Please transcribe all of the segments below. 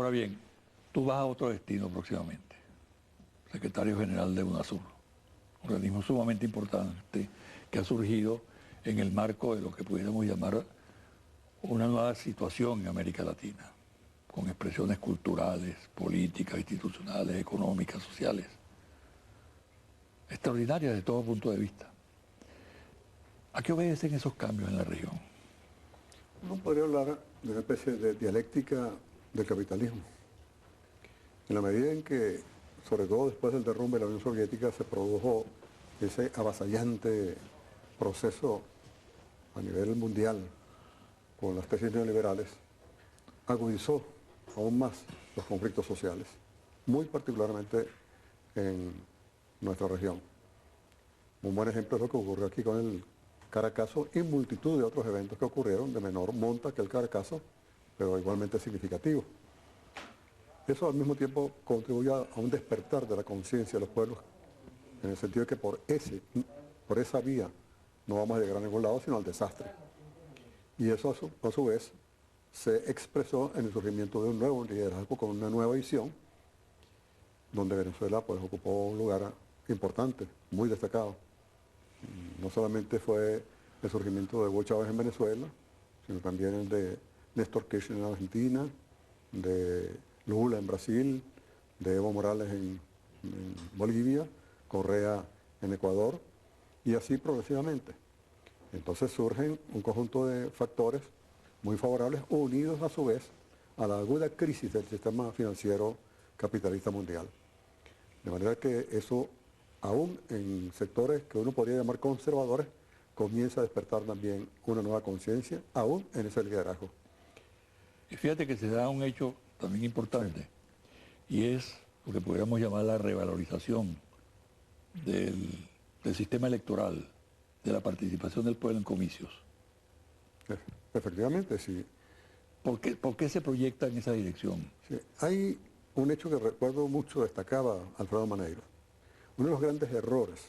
Ahora bien, tú vas a otro destino próximamente, secretario general de UNASUR, un organismo sumamente importante que ha surgido en el marco de lo que pudiéramos llamar una nueva situación en América Latina, con expresiones culturales, políticas, institucionales, económicas, sociales, extraordinarias de todo punto de vista. ¿A qué obedecen esos cambios en la región? Uno podría hablar de una especie de dialéctica del capitalismo. En la medida en que, sobre todo después del derrumbe de la Unión Soviética, se produjo ese avasallante proceso a nivel mundial con las tesis neoliberales, agudizó aún más los conflictos sociales, muy particularmente en nuestra región. Un buen ejemplo es lo que ocurrió aquí con el Caracazo y multitud de otros eventos que ocurrieron de menor monta que el Caracazo, pero igualmente significativo. Eso al mismo tiempo contribuye a un despertar de la conciencia de los pueblos, en el sentido de que por esa vía no vamos a llegar a ningún lado, sino al desastre. Y eso a su vez se expresó en el surgimiento de un nuevo liderazgo con una nueva visión, donde Venezuela pues ocupó un lugar importante, muy destacado. No solamente fue el surgimiento de Hugo Chávez en Venezuela, sino también el de Néstor Kirchner en Argentina, de Lula en Brasil, de Evo Morales en Bolivia, Correa en Ecuador, y así progresivamente. Entonces surgen un conjunto de factores muy favorables, unidos a su vez a la aguda crisis del sistema financiero capitalista mundial. De manera que eso, aún en sectores que uno podría llamar conservadores, comienza a despertar también una nueva conciencia, aún en ese liderazgo. Y fíjate que se da un hecho también importante, y es lo que podríamos llamar la revalorización del sistema electoral, de la participación del pueblo en comicios. Efectivamente, sí. ¿Por qué se proyecta en esa dirección? Sí. Hay un hecho que recuerdo mucho, destacaba Alfredo Maneiro. Uno de los grandes errores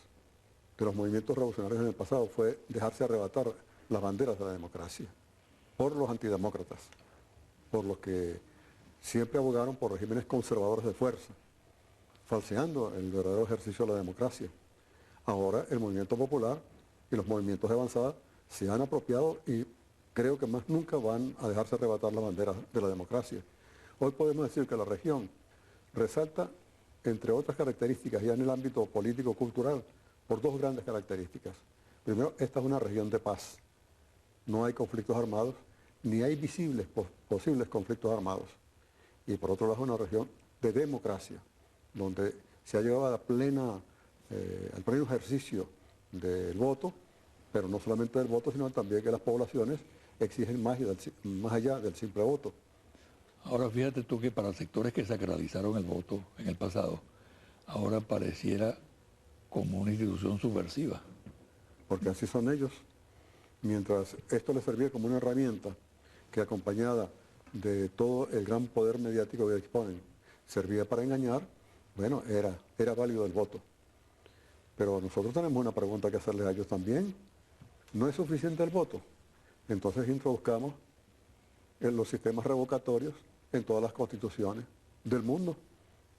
de los movimientos revolucionarios en el pasado fue dejarse arrebatar las banderas de la democracia por los antidemócratas, por los que siempre abogaron por regímenes conservadores de fuerza, falseando el verdadero ejercicio de la democracia. Ahora el movimiento popular y los movimientos de avanzada se han apropiado y creo que más nunca van a dejarse arrebatar las banderas de la democracia. Hoy podemos decir que la región resalta, entre otras características, ya en el ámbito político-cultural, por dos grandes características. Primero, esta es una región de paz. No hay conflictos armados, ni hay visibles posibles conflictos armados. Y por otro lado, es una región de democracia, donde se ha llegado a al pleno ejercicio del voto, pero no solamente del voto, sino también que las poblaciones exigen más allá del simple voto. Ahora fíjate tú que para sectores que sacralizaron el voto en el pasado, ahora pareciera como una institución subversiva. Porque así son ellos. Mientras esto les servía como una herramienta que, acompañada de todo el gran poder mediático que disponen, servía para engañar, bueno, era válido el voto. Pero nosotros tenemos una pregunta que hacerles a ellos también. ¿No es suficiente el voto? Entonces introduzcamos en los sistemas revocatorios en todas las constituciones del mundo,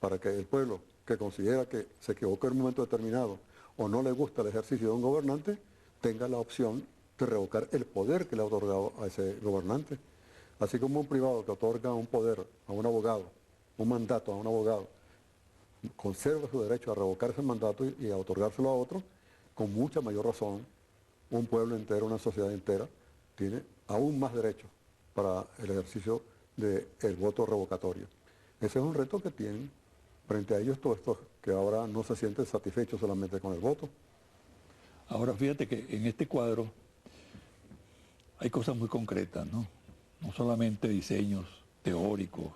para que el pueblo que considera que se equivocó en un momento determinado o no le gusta el ejercicio de un gobernante, tenga la opción de revocar el poder que le ha otorgado a ese gobernante. Así como un privado que otorga un poder a un abogado, un mandato a un abogado, conserva su derecho a revocar ese mandato y a otorgárselo a otro, con mucha mayor razón, un pueblo entero, una sociedad entera, tiene aún más derecho para el ejercicio del voto revocatorio. Ese es un reto que tienen frente a ellos todos estos que ahora no se sienten satisfechos solamente con el voto. Ahora fíjate que en este cuadro hay cosas muy concretas, ¿no? No solamente diseños teóricos,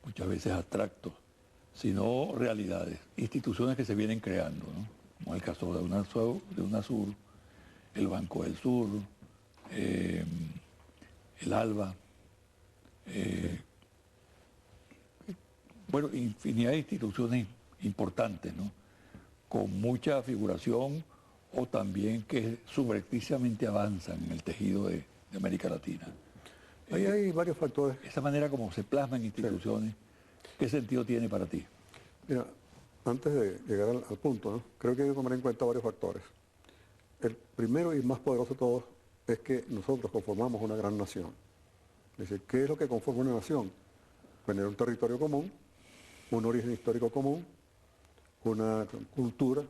muchas veces abstractos, sino realidades, instituciones que se vienen creando, ¿no? Como el caso de UNASUR, el Banco del Sur, el ALBA, bueno, infinidad de instituciones importantes, ¿no? Con mucha figuración o también que subrepticiamente avanzan en el tejido de América Latina. Ahí hay varios factores. esa manera como se plasman instituciones, ¿qué sentido tiene para ti? Mira, antes de llegar al punto, ¿no? Creo que hay que tomar en cuenta varios factores. El primero y más poderoso de todos es que nosotros conformamos una gran nación. Es decir, ¿qué es lo que conforma una nación? Tener un territorio común, un origen histórico común, una cultura,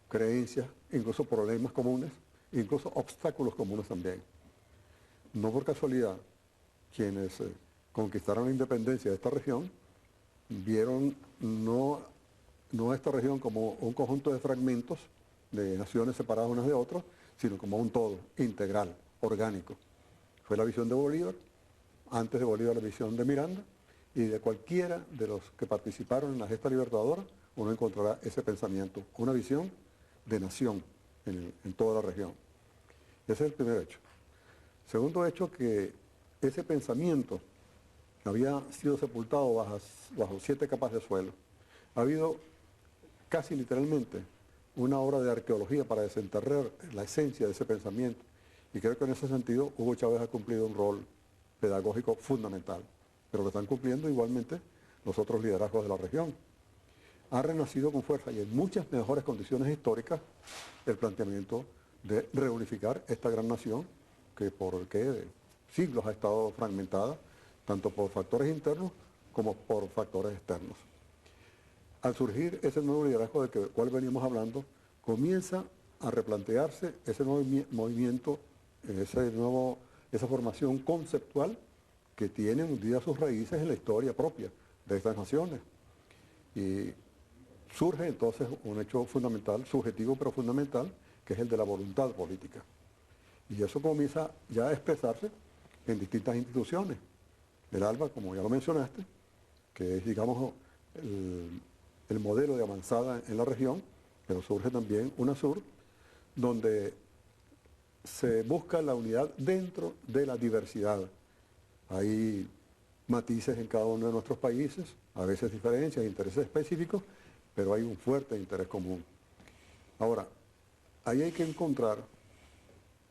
creencias, incluso problemas comunes, incluso obstáculos comunes también. No por casualidad, quienes conquistaron la independencia de esta región vieron no a esta región como un conjunto de fragmentos de naciones separadas unas de otras, sino como un todo, integral, orgánico. Fue la visión de Bolívar, antes de Bolívar la visión de Miranda, y de cualquiera de los que participaron en la gesta libertadora, uno encontrará ese pensamiento, una visión de nación en toda la región. Ese es el primer hecho. Segundo hecho, que ese pensamiento había sido sepultado bajo 7 capas de suelo. Ha habido casi literalmente una obra de arqueología para desenterrar la esencia de ese pensamiento. Y creo que en ese sentido Hugo Chávez ha cumplido un rol pedagógico fundamental, pero lo están cumpliendo igualmente los otros liderazgos de la región. Ha renacido con fuerza y en muchas mejores condiciones históricas el planteamiento de reunificar esta gran nación que por siglos ha estado fragmentada, tanto por factores internos como por factores externos. Al surgir ese nuevo liderazgo del cual veníamos hablando, comienza a replantearse ese nuevo movimiento, esa formación conceptual que tiene hundidas sus raíces en la historia propia de estas naciones. Y surge entonces un hecho fundamental, subjetivo pero fundamental, que es el de la voluntad política. Y eso comienza ya a expresarse en distintas instituciones. El ALBA, como ya lo mencionaste, que es, digamos, el modelo de avanzada en la región, pero surge también UNASUR, donde se busca la unidad dentro de la diversidad. Hay matices en cada uno de nuestros países, a veces diferencias, intereses específicos, pero hay un fuerte interés común. Ahora, ahí hay que encontrar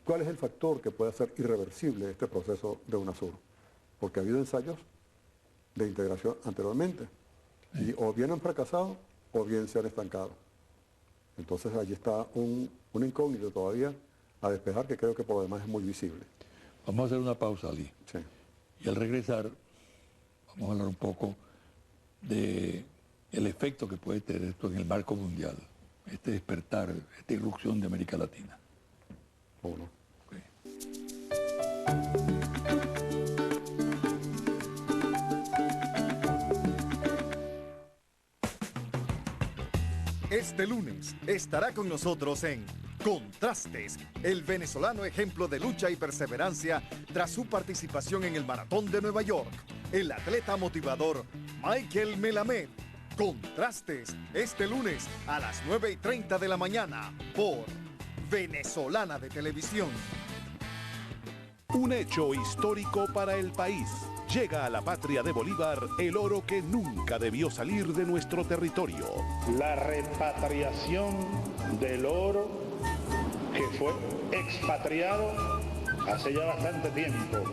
cuál es el factor que puede hacer irreversible este proceso de UNASUR, porque ha habido ensayos de integración anteriormente, y o bien han fracasado o bien se han estancado. Entonces allí está un incógnito todavía a despejar, que creo que por lo demás es muy visible. Vamos a hacer una pausa, Ali. Sí. Y al regresar, vamos a hablar un poco de el efecto que puede tener esto en el marco mundial, este despertar, esta irrupción de América Latina. ¿O no? Este lunes estará con nosotros en Contrastes, el venezolano ejemplo de lucha y perseverancia tras su participación en el Maratón de Nueva York, el atleta motivador Michael Melamed. Contrastes, este lunes a las 9:30 de la mañana por Venezolana de Televisión. Un hecho histórico para el país. Llega a la patria de Bolívar el oro que nunca debió salir de nuestro territorio. La repatriación del oro que fue expatriado hace ya bastante tiempo.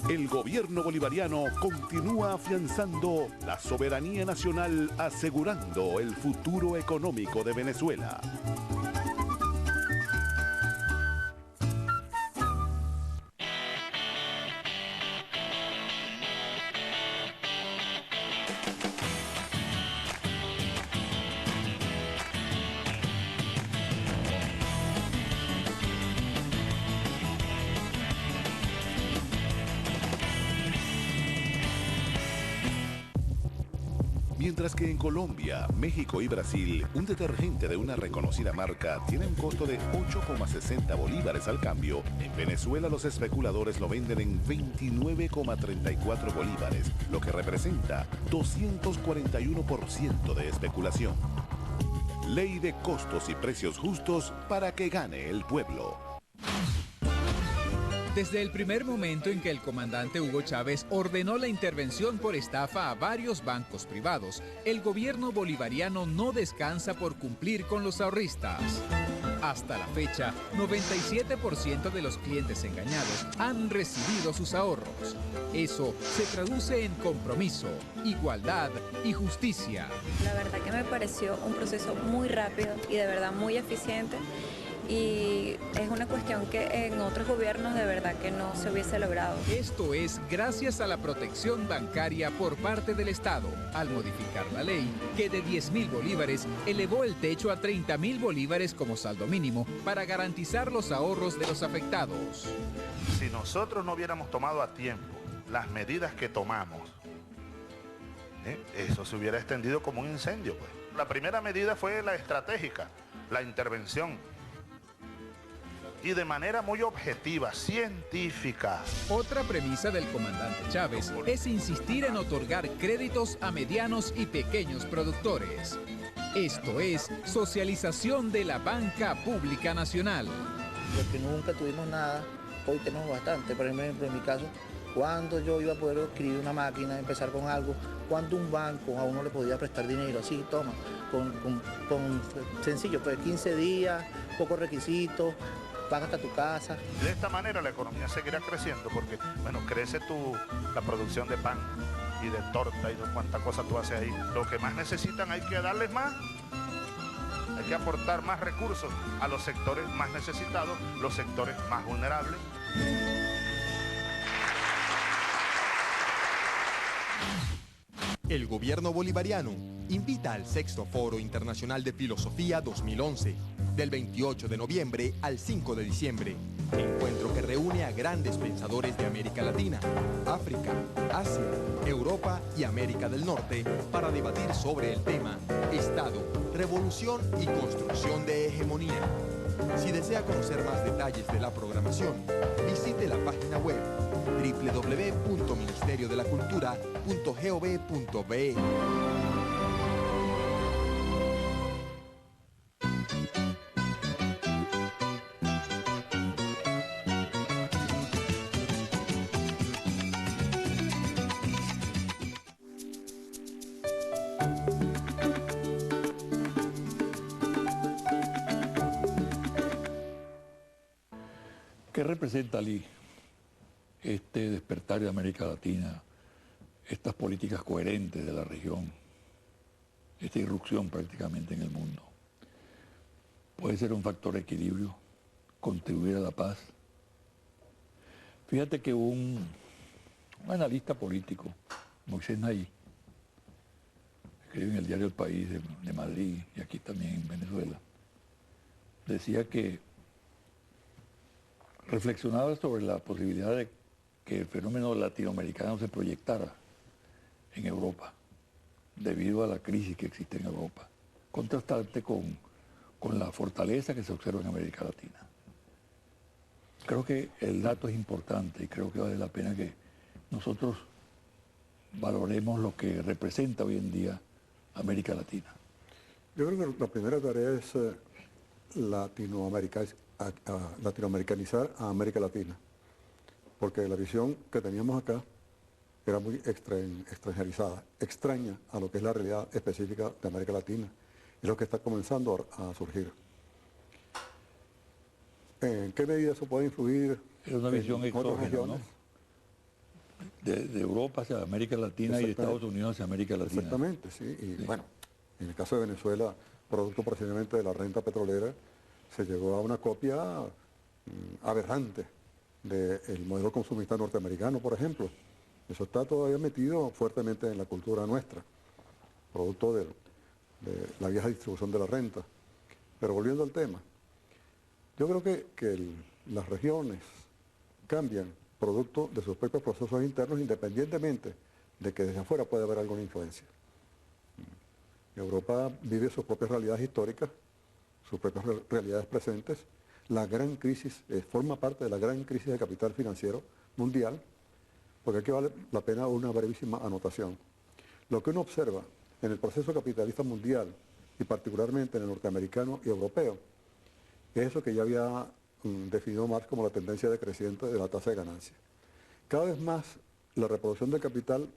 El gobierno bolivariano continúa afianzando la soberanía nacional, asegurando el futuro económico de Venezuela. Mientras que en Colombia, México y Brasil, un detergente de una reconocida marca tiene un costo de 8,60 bolívares al cambio, en Venezuela los especuladores lo venden en 29,34 bolívares, lo que representa 241% de especulación. Ley de costos y precios justos para que gane el pueblo. Desde el primer momento en que el comandante Hugo Chávez ordenó la intervención por estafa a varios bancos privados, el gobierno bolivariano no descansa por cumplir con los ahorristas. Hasta la fecha, 97% de los clientes engañados han recibido sus ahorros. Eso se traduce en compromiso, igualdad y justicia. La verdad que me pareció un proceso muy rápido y de verdad muy eficiente. Y es una cuestión que en otros gobiernos de verdad que no se hubiese logrado. Esto es gracias a la protección bancaria por parte del Estado, al modificar la ley que de 10.000 bolívares elevó el techo a 30.000 bolívares como saldo mínimo para garantizar los ahorros de los afectados. Si nosotros no hubiéramos tomado a tiempo las medidas que tomamos, eso se hubiera extendido como un incendio, pues. La primera medida fue la estratégica, la intervención. Y de manera muy objetiva, científica. Otra premisa del comandante Chávez es insistir en otorgar créditos a medianos y pequeños productores. Esto es socialización de la banca pública nacional. Porque nunca tuvimos nada, hoy tenemos bastante. Por ejemplo, en mi caso, cuando yo iba a poder adquirir una máquina, empezar con algo, cuando un banco a uno le podía prestar dinero, así, toma, con sencillo, pues 15 días, pocos requisitos, paga hasta tu casa. De esta manera la economía seguirá creciendo porque, bueno, crece la producción de pan y de torta y de cuánta cosa tú haces ahí. Lo que más necesitan hay que darles más. Hay que aportar más recursos a los sectores más necesitados, los sectores más vulnerables. El gobierno bolivariano invita al Sexto Foro Internacional de Filosofía 2011, del 28 de noviembre al 5 de diciembre. Encuentro que reúne a grandes pensadores de América Latina, África, Asia, Europa y América del Norte para debatir sobre el tema Estado, Revolución y Construcción de Hegemonía. Si desea conocer más detalles de la programación, visite la página web www.ministeriodelacultura.gov.be. ¿Qué representa, Ali, este despertar de América Latina, estas políticas coherentes de la región, esta irrupción prácticamente en el mundo? Puede ser un factor de equilibrio, contribuir a la paz. Fíjate que un analista político, Moisés Naí, escribe en el diario El País de Madrid y aquí también en Venezuela, decía que reflexionaba sobre la posibilidad de que el fenómeno latinoamericano se proyectara en Europa, debido a la crisis que existe en Europa, contrastante con la fortaleza que se observa en América Latina. Creo que el dato es importante y creo que vale la pena que nosotros valoremos lo que representa hoy en día América Latina. Yo creo que la primera tarea es latinoamericanizar a América Latina, porque la visión que teníamos acá era muy extranjerizada, extraña a lo que es la realidad específica de América Latina, y lo que está comenzando a surgir. ¿En qué medida eso puede influir Es una visión en otras exógena, regiones? ¿no? De Europa hacia América Latina y de Estados Unidos hacia América Latina. Exactamente, sí. Y bueno, en el caso de Venezuela, producto precisamente de la renta petrolera, se llegó a una copia aberrante del modelo consumista norteamericano, por ejemplo. Eso está todavía metido fuertemente en la cultura nuestra, producto de la vieja distribución de la renta. Pero volviendo al tema, yo creo que las regiones cambian producto de sus propios procesos internos, independientemente de que desde afuera pueda haber alguna influencia. Europa vive sus propias realidades históricas, sus propias realidades presentes. La gran crisis forma parte de la gran crisis de capital financiero mundial, porque aquí vale la pena una brevísima anotación. Lo que uno observa en el proceso capitalista mundial, y particularmente en el norteamericano y europeo, es eso que ya había definido Marx como la tendencia decreciente de la tasa de ganancia. Cada vez más la reproducción del capital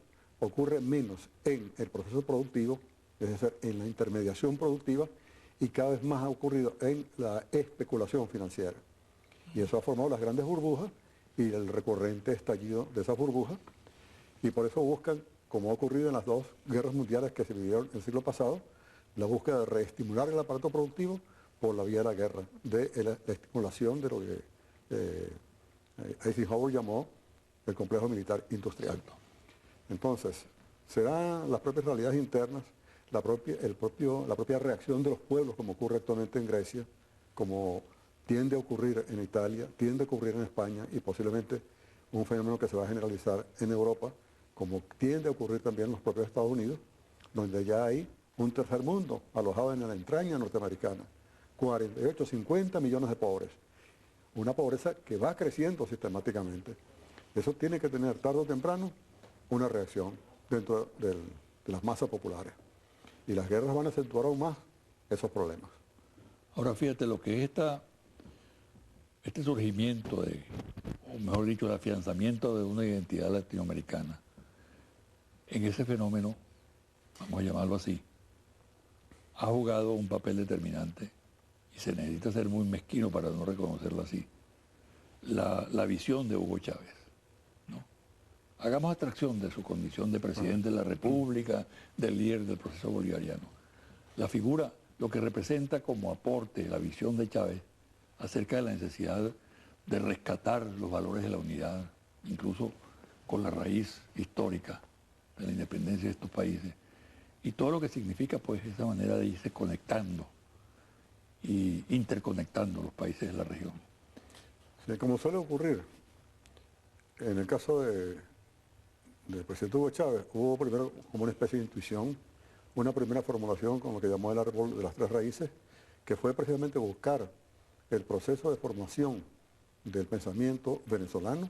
ocurre menos en el proceso productivo, es decir, en la intermediación productiva, y cada vez más ha ocurrido en la especulación financiera. Y eso ha formado las grandes burbujas y el recurrente estallido de esas burbujas. Y por eso buscan, como ha ocurrido en las dos guerras mundiales que se vivieron el siglo pasado, la búsqueda de reestimular el aparato productivo por la vía de la guerra, de la estimulación de lo que Eisenhower llamó el complejo militar industrial. Entonces, serán las propias realidades internas, la propia reacción de los pueblos, como ocurre actualmente en Grecia, como tiende a ocurrir en Italia, tiende a ocurrir en España y posiblemente un fenómeno que se va a generalizar en Europa, como tiende a ocurrir también en los propios Estados Unidos, donde ya hay un tercer mundo alojado en la entraña norteamericana, 48, 50 millones de pobres, una pobreza que va creciendo sistemáticamente. Eso tiene que tener tarde o temprano una reacción dentro de las masas populares. Y las guerras van a acentuar aún más esos problemas. Ahora fíjate lo que es este surgimiento o mejor dicho, el afianzamiento de una identidad latinoamericana. En ese fenómeno, vamos a llamarlo así, ha jugado un papel determinante y se necesita ser muy mezquino para no reconocerlo así. La visión de Hugo Chávez. Hagamos abstracción de su condición de presidente de la República, del líder del proceso bolivariano. La figura, lo que representa como aporte la visión de Chávez acerca de la necesidad de rescatar los valores de la unidad, incluso con la raíz histórica de la independencia de estos países, y todo lo que significa pues esa manera de irse conectando y interconectando los países de la región. Sí, como suele ocurrir, en el caso del presidente Hugo Chávez, hubo primero como una especie de intuición, una primera formulación con lo que llamó el árbol de las tres raíces, que fue precisamente buscar el proceso de formación del pensamiento venezolano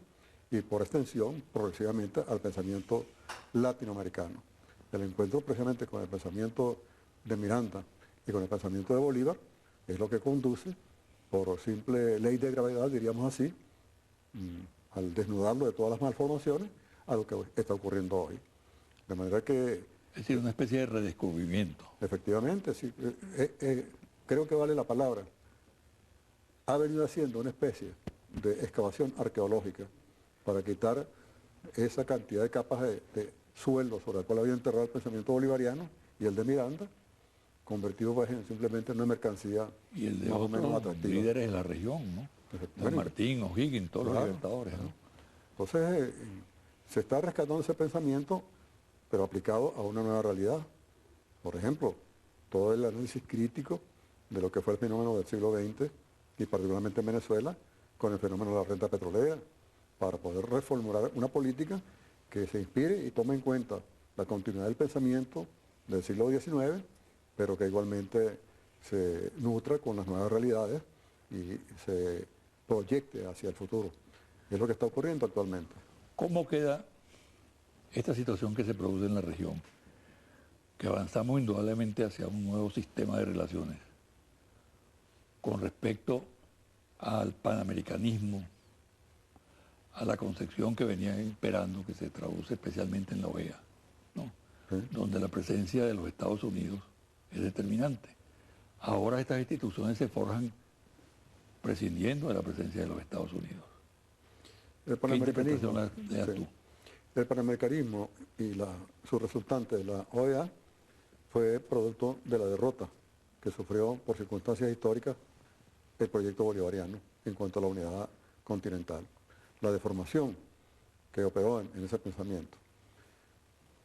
y por extensión progresivamente al pensamiento latinoamericano. El encuentro precisamente con el pensamiento de Miranda y con el pensamiento de Bolívar es lo que conduce, por simple ley de gravedad, diríamos así, al desnudarlo de todas las malformaciones, a lo que está ocurriendo hoy. De manera que... Es decir, una especie de redescubrimiento. Efectivamente, sí. Creo que vale la palabra. Ha venido haciendo una especie de excavación arqueológica para quitar esa cantidad de capas de suelo sobre la cual había enterrado el pensamiento bolivariano y el de Miranda, convertido pues, simplemente en una mercancía y el de más o menos otros atractiva. líderes de la región, ¿no? San Martín, O'Higgins, todos los libertadores, ¿no? Entonces, se está rescatando ese pensamiento, pero aplicado a una nueva realidad. Por ejemplo, todo el análisis crítico de lo que fue el fenómeno del siglo XX, y particularmente en Venezuela, con el fenómeno de la renta petrolera, para poder reformular una política que se inspire y tome en cuenta la continuidad del pensamiento del siglo XIX, pero que igualmente se nutra con las nuevas realidades y se proyecte hacia el futuro. Es lo que está ocurriendo actualmente. ¿Cómo queda esta situación que se produce en la región? Que avanzamos indudablemente hacia un nuevo sistema de relaciones con respecto al panamericanismo, a la concepción que venía imperando, que se traduce especialmente en la OEA, ¿no? Donde la presencia de los Estados Unidos es determinante. Ahora estas instituciones se forjan prescindiendo de la presencia de los Estados Unidos. El panamericanismo, ¿Qué le das tú? El panamericanismo y su resultante, la OEA, fue producto de la derrota que sufrió por circunstancias históricas el proyecto bolivariano en cuanto a la unidad continental. La deformación que operó en ese pensamiento,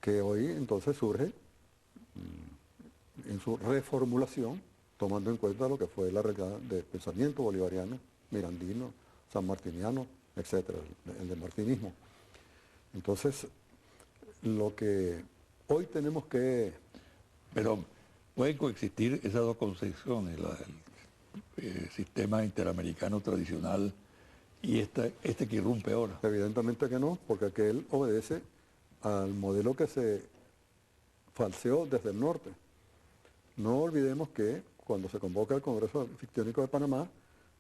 que hoy entonces surge en su reformulación, tomando en cuenta lo que fue la realidad del pensamiento bolivariano, mirandino, sanmartiniano, etcétera, el del martinismo. Entonces, lo que hoy tenemos que... Pero pueden coexistir esas dos concepciones, el sistema interamericano tradicional y este que irrumpe ahora. Evidentemente que no, porque aquel obedece al modelo que se falseó desde el norte. No olvidemos que cuando se convoca el Congreso Fictiónico de Panamá,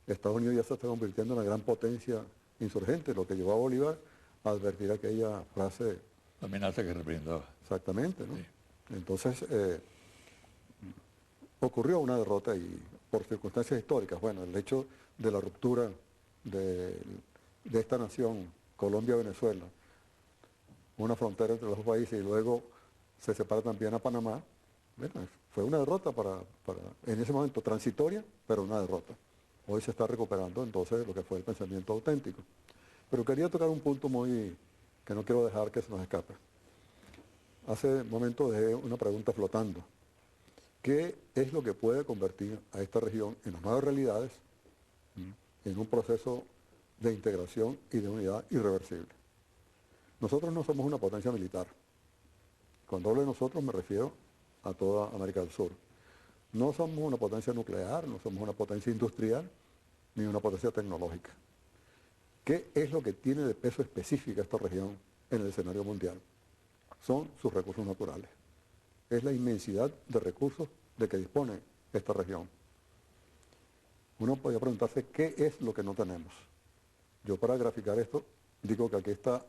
Estados Unidos ya se está convirtiendo en una gran potencia insurgente, lo que llevó a Bolívar a advertir aquella frase. La amenaza que representaba. Exactamente, ¿no? Sí. Entonces, ocurrió una derrota y por circunstancias históricas. Bueno, el hecho de la ruptura de esta nación, Colombia-Venezuela, una frontera entre los dos países y luego se separa también a Panamá, bueno, fue una derrota en ese momento transitoria, pero una derrota. Hoy se está recuperando entonces lo que fue el pensamiento auténtico. Pero quería tocar un punto que no quiero dejar que se nos escape. Hace un momento dejé una pregunta flotando. ¿Qué es lo que puede convertir a esta región en las nuevas realidades, en un proceso de integración y de unidad irreversible? Nosotros no somos una potencia militar. Cuando hablo de nosotros me refiero a toda América del Sur. No somos una potencia nuclear, no somos una potencia industrial, ni una potencia tecnológica. ¿Qué es lo que tiene de peso específico esta región en el escenario mundial? Son sus recursos naturales. Es la inmensidad de recursos de que dispone esta región. Uno podría preguntarse qué es lo que no tenemos. Yo para graficar esto digo que aquí está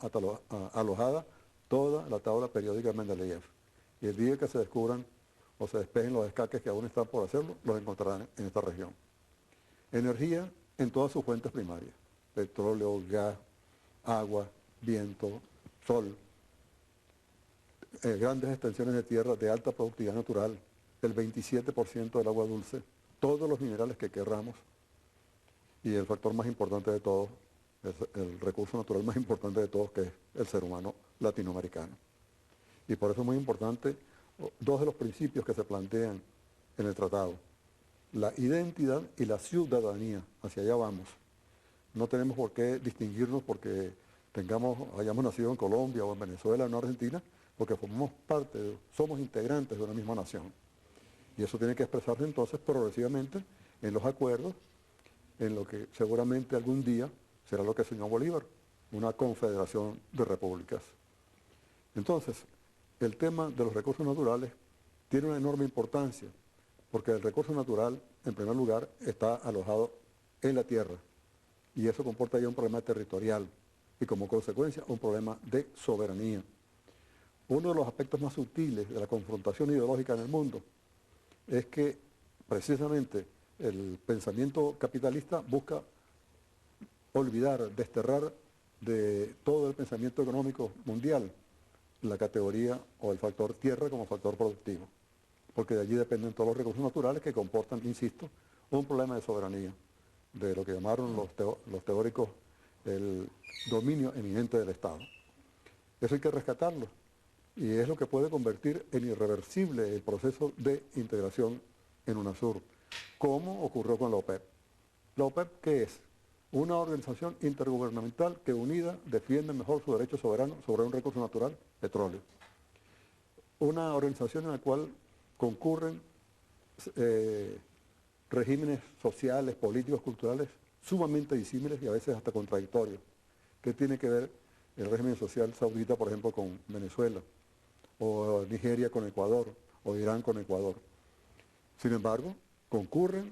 alojada toda la tabla periódica de Mendeleev. Y el día que se descubran o se despejen los escaques que aún están por hacerlo, los encontrarán en esta región. Energía en todas sus fuentes primarias. Petróleo, gas, agua, viento, sol. Grandes extensiones de tierra de alta productividad natural, el 27% del agua dulce, todos los minerales que querramos y el factor más importante de todos, el recurso natural más importante de todos, que es el ser humano latinoamericano. Y por eso es muy importante dos de los principios que se plantean en el tratado, la identidad y la ciudadanía, hacia allá vamos. No tenemos por qué distinguirnos porque hayamos nacido en Colombia o en Venezuela o en Argentina, porque formamos parte, somos integrantes de una misma nación. Y eso tiene que expresarse entonces progresivamente en los acuerdos, en lo que seguramente algún día será lo que soñó Bolívar, una confederación de repúblicas. Entonces, el tema de los recursos naturales tiene una enorme importancia, porque el recurso natural, en primer lugar, está alojado en la tierra, y eso comporta ya un problema territorial, y como consecuencia un problema de soberanía. Uno de los aspectos más sutiles de la confrontación ideológica en el mundo es que precisamente el pensamiento capitalista busca olvidar, desterrar de todo el pensamiento económico mundial la categoría o el factor tierra como factor productivo, porque de allí dependen todos los recursos naturales que comportan, insisto, un problema de soberanía, de lo que llamaron los teóricos el dominio eminente del Estado. Eso hay que rescatarlo. Y es lo que puede convertir en irreversible el proceso de integración en UNASUR, como ocurrió con la OPEP. ¿La OPEP qué es? Una organización intergubernamental que unida defiende mejor su derecho soberano sobre un recurso natural, petróleo. Una organización en la cual concurren regímenes sociales, políticos, culturales sumamente disímiles y a veces hasta contradictorios. ¿Qué tiene que ver el régimen social saudita, por ejemplo, con Venezuela? O Nigeria con Ecuador, o Irán con Ecuador. Sin embargo, concurren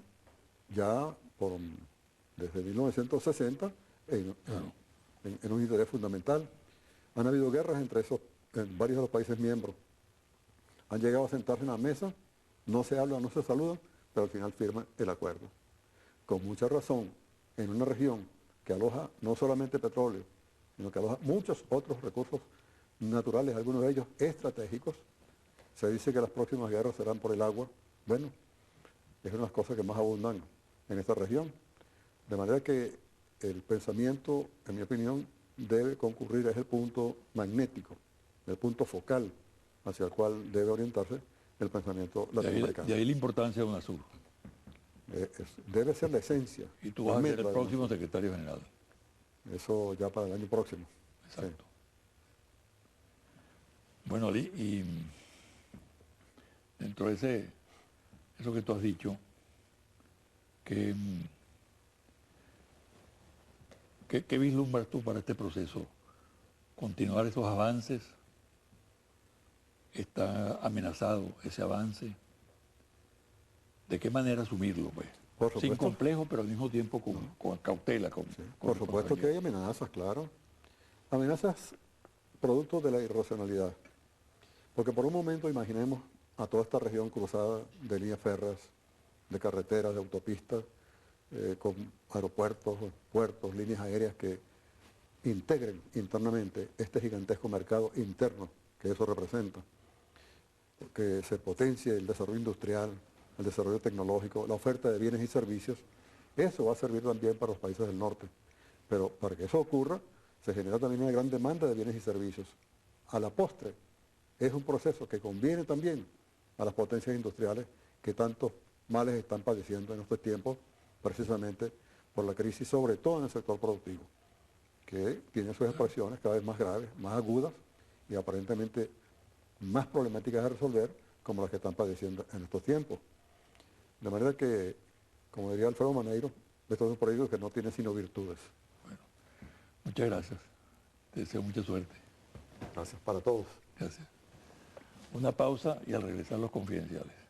ya desde 1960 en un interés fundamental. Han habido guerras en varios de los países miembros. Han llegado a sentarse en la mesa, no se hablan, no se saludan, pero al final firman el acuerdo. Con mucha razón, en una región que aloja no solamente petróleo, sino que aloja muchos otros recursos naturales, algunos de ellos estratégicos. Se dice que las próximas guerras serán por el agua. Bueno, es una de las cosas que más abundan en esta región. De manera que el pensamiento, en mi opinión, debe concurrir, es el punto magnético, el punto focal hacia el cual debe orientarse el pensamiento latinoamericano. De ahí la importancia de UNASUR. Debe ser la esencia. Y tú vas a ser el próximo secretario general. Eso ya para el año próximo. Exacto. Sí. Bueno, Ali, y dentro de eso que tú has dicho, ¿qué vislumbras tú para este proceso? ¿Continuar esos avances? ¿Está amenazado ese avance? ¿De qué manera asumirlo, pues? Por supuesto. Sin complejo, pero al mismo tiempo con cautela. Por supuesto que hay amenazas, claro. Amenazas producto de la irracionalidad. Porque por un momento imaginemos a toda esta región cruzada de líneas férreas, de carreteras, de autopistas, con aeropuertos, puertos, líneas aéreas que integren internamente este gigantesco mercado interno que eso representa, que se potencie el desarrollo industrial, el desarrollo tecnológico, la oferta de bienes y servicios. Eso va a servir también para los países del norte. Pero para que eso ocurra, se genera también una gran demanda de bienes y servicios. A la postre, es un proceso que conviene también a las potencias industriales que tantos males están padeciendo en estos tiempos, precisamente por la crisis, sobre todo en el sector productivo, que tiene sus expresiones cada vez más graves, más agudas y aparentemente más problemáticas de resolver, como las que están padeciendo en estos tiempos. De manera que, como diría Alfredo Maneiro, esto es un proyecto que no tiene sino virtudes. Bueno, muchas gracias. Te deseo mucha suerte. Gracias para todos. Gracias. Una pausa y al regresar los confidenciales.